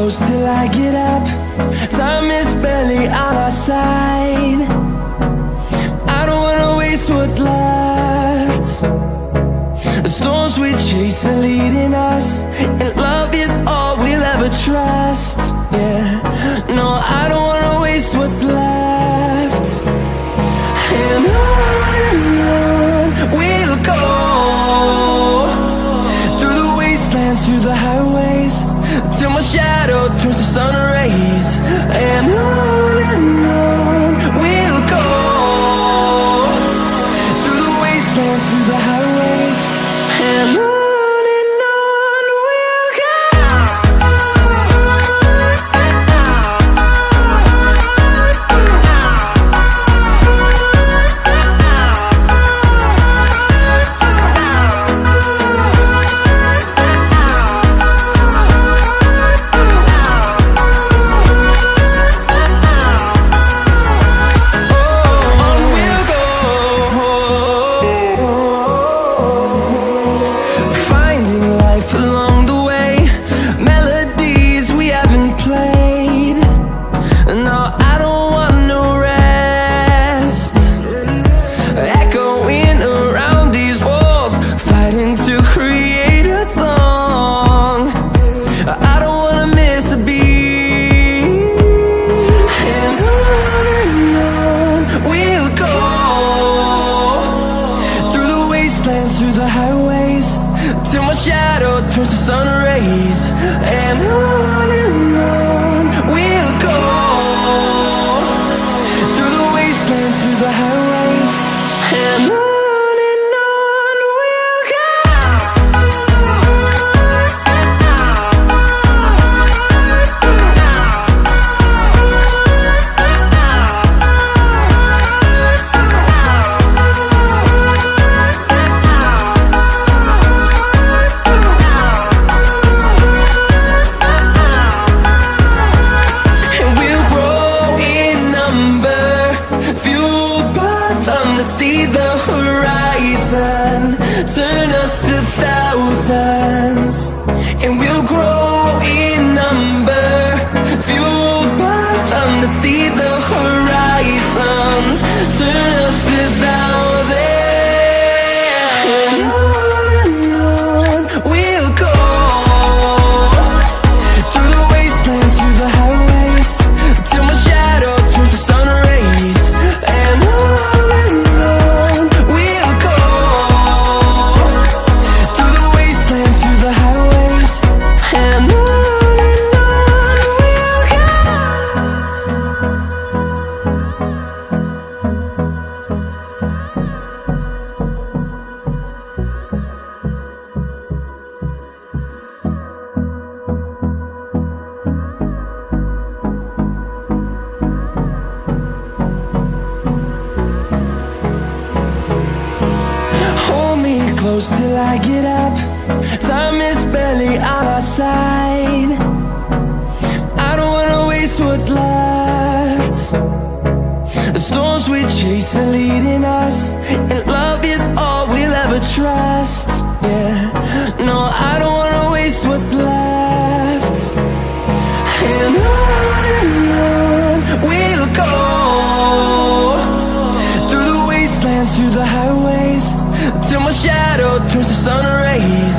close till I get up. Time is barely on our side. I don't wanna waste what's left. The storms we chase are leading us, and love is all we'll ever trust. Yeah, no, I don't wanna waste what's left. And on we'll go, through the wastelands, through the highways, till my shadow turns to sun rays. And on we'll go, through the wastelands, through the highways, and on. Through the highways, till my shadow turns to sun rays. And on we'll go, through the wastelands, through the highways, and on. See the horizon turn us to thousands, and we'll grow in number, fueled by them. To see the horizon turn us to thousands, and on we'll go, through the wastelands, through the highways, till my shadow turns to sun rays. And on close till I get up. Time is barely on our side. I don't wanna waste what's left. The storms we chase are leading us, and love is all we'll ever trust. Yeah, no, I don't wanna waste what's left. And on we'll go, through the wastelands, through the highways, till my shadow turns to sun rays.